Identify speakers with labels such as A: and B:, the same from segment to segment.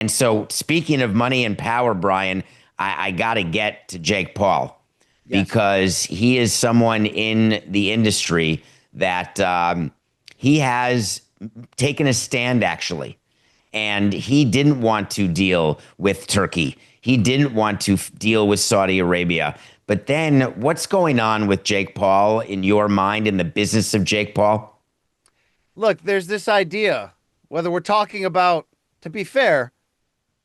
A: And so, speaking of money and power, Brian, I got to get to Jake Paul
B: Yes.
A: because he is someone in the industry that he has taken a stand, actually. And he didn't want to deal with Turkey. He didn't want to deal with Saudi Arabia. But then, what's going on with Jake Paul in your mind, in the business of Jake Paul?
B: Look, there's this idea, whether we're talking about, to be fair,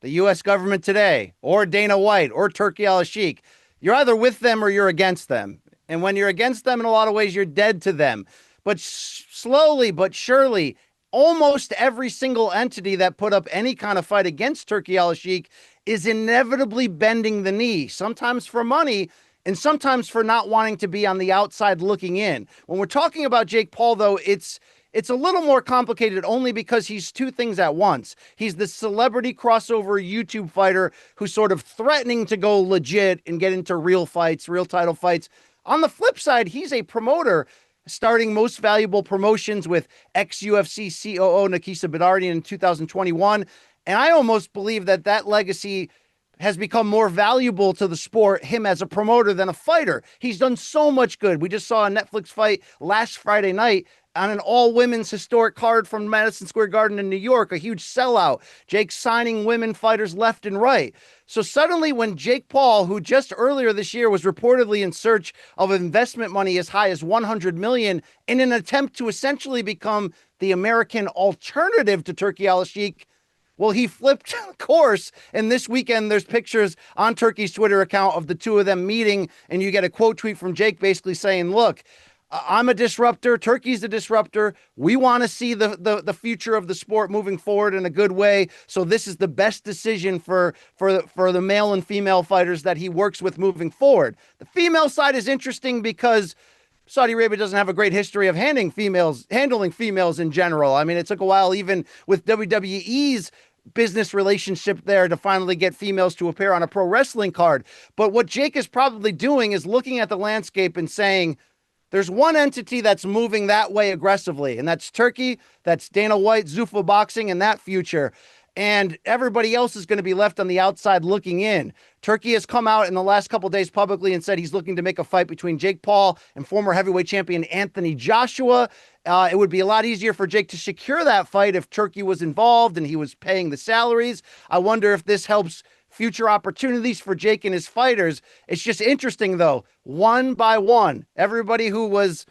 B: the U.S. government today, or Dana White, or Turkey al-Sheikh, you're either with them or you're against them. And when you're against them, in a lot of ways, you're dead to them. But slowly but surely, almost every single entity that put up any kind of fight against Turkey al-Sheikh is inevitably bending the knee, sometimes for money and sometimes for not wanting to be on the outside looking in. When we're talking about Jake Paul, though, it's a little more complicated only because he's two things at once. He's the celebrity crossover YouTube fighter who's sort of threatening to go legit and get into real fights, real title fights. On the flip side, he's a promoter starting Most Valuable Promotions with ex-UFC COO Nakisa Bedardian in 2021. And I almost believe that that legacy has become more valuable to the sport, him as a promoter, than a fighter. He's done so much good. We just saw a Netflix fight last Friday night on an all-women's historic card from Madison Square Garden in New York, a huge sellout. Jake signing women fighters left and right. So suddenly when Jake Paul, who just earlier this year was reportedly in search of investment money as high as 100 million in an attempt to essentially become the American alternative to Turkey al-Sheikh, well, he flipped course, and this weekend there's pictures on Turkey's Twitter account of the two of them meeting, and you get a quote tweet from Jake basically saying, look, I'm a disruptor. Turkey's a disruptor. We want to see the future of the sport moving forward in a good way. So this is the best decision for the male and female fighters that he works with moving forward. The female side is interesting because Saudi Arabia doesn't have a great history of handling females in general. I mean, it took a while, even with WWE's business relationship there, to finally get females to appear on a pro wrestling card. But what Jake is probably doing is looking at the landscape and saying, there's one entity that's moving that way aggressively, and that's Turkey. That's Dana White, Zuffa Boxing, and that future. And everybody else is going to be left on the outside looking in. Turkey has come out in the last couple of days publicly and said he's looking to make a fight between Jake Paul and former heavyweight champion Anthony Joshua. It would be a lot easier for Jake to secure that fight if Turkey was involved and he was paying the salaries. I wonder if this helps future opportunities for Jake and his fighters. It's just interesting, though, one by one, everybody who was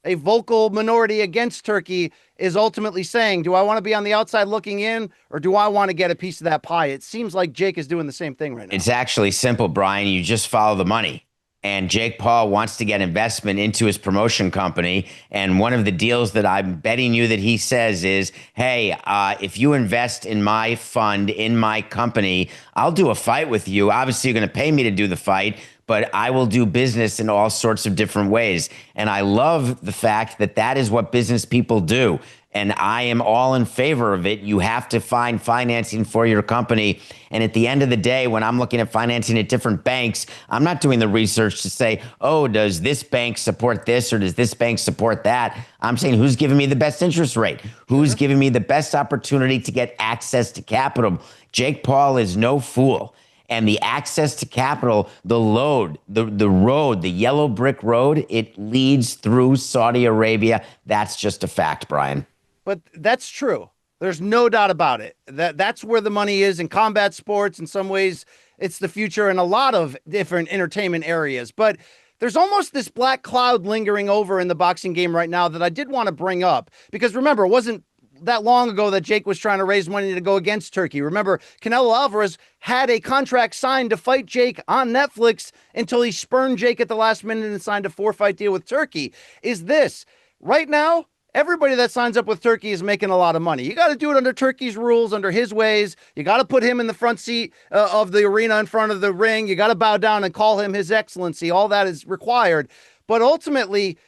B: a vocal minority against Turkey is ultimately saying, do I want to be on the outside looking in, or do I want to get a piece of that pie? It seems like Jake is doing the same thing right now.
A: It's actually simple, Brian. You just follow the money. And Jake Paul wants to get investment into his promotion company. And one of the deals that I'm betting you that he says is, hey, if you invest in my fund, in my company, I'll do a fight with you. Obviously, you're going to pay me to do the fight, but I will do business in all sorts of different ways. And I love the fact that that is what business people do. And I am all in favor of it. You have to find financing for your company. And at the end of the day, when I'm looking at financing at different banks, I'm not doing the research to say, oh, does this bank support this or does this bank support that? I'm saying, who's giving me the best interest rate? Who's giving me the best opportunity to get access to capital? Jake Paul is no fool. And the access to capital, the road, the yellow brick road, it leads through Saudi Arabia. That's just a fact, Brian.
B: But that's true. There's no doubt about it. That's where the money is in combat sports. In some ways, it's the future in a lot of different entertainment areas. But there's almost this black cloud lingering over in the boxing game right now that I did want to bring up. Because remember, it wasn't that long ago that Jake was trying to raise money to go against Turkey. Remember, Canelo Alvarez had a contract signed to fight Jake on Netflix until he spurned Jake at the last minute and signed a 4-fight deal with Turkey. Is this right now? Everybody that signs up with Turkey is making a lot of money. You got to do it under Turkey's rules, under his ways. You got to put him in the front seat of the arena in front of the ring. You got to bow down and call him His Excellency. All that is required. But ultimately,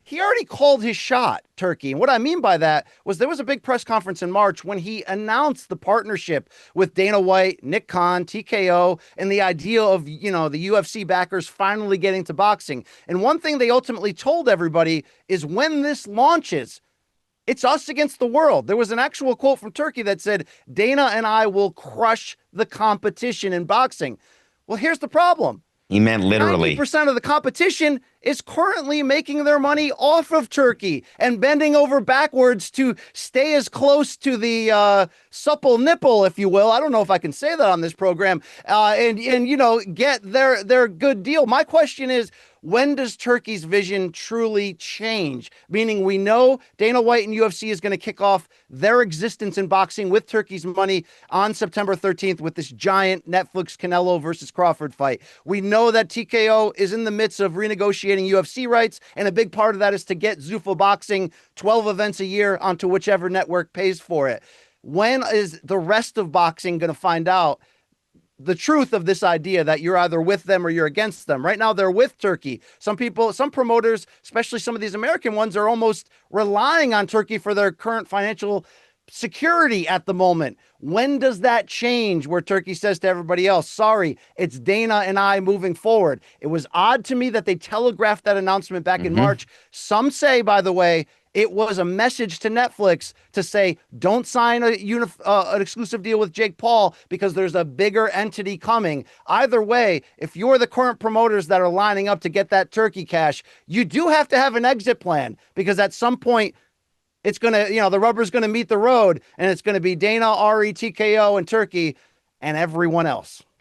B: he already called his shot, Turkey. And what I mean by that was there was a big press conference in March when he announced the partnership with Dana White, Nick Khan, TKO, and the idea of, the UFC backers finally getting to boxing. And one thing they ultimately told everybody is when this launches, It's us against the world. There was an actual quote from Turkey that said, Dana and I will crush the competition in boxing. Well, here's the problem.
A: He meant literally.
B: 90% of the competition is currently making their money off of Turkey and bending over backwards to stay as close to the supple nipple, if you will. I don't know if I can say that on this program, and get their good deal. My question is, when does Turkey's vision truly change? Meaning, we know Dana White and UFC is going to kick off their existence in boxing with Turkey's money on September 13th with this giant Netflix Canelo versus Crawford fight. We know that TKO is in the midst of renegotiating UFC rights, and a big part of that is to get Zuffa Boxing 12 events a year onto whichever network pays for it. When is the rest of boxing going to find out the truth of this idea that you're either with them or you're against them? Right now, they're with Turkey. Some people, some promoters, especially some of these American ones, are almost relying on Turkey for their current financial security at the moment. When does that change where Turkey says to everybody else, sorry, it's Dana and I moving forward? It was odd to me that they telegraphed that announcement back in March. Some say, by the way, it was a message to Netflix to say, don't sign an exclusive deal with Jake Paul because there's a bigger entity coming. Either way, if you're the current promoters that are lining up to get that Turkey cash, you do have to have an exit plan, because at some point, it's going to, the rubber's going to meet the road, and it's going to be Dana, Ari, TKO, and Turkey, and everyone else.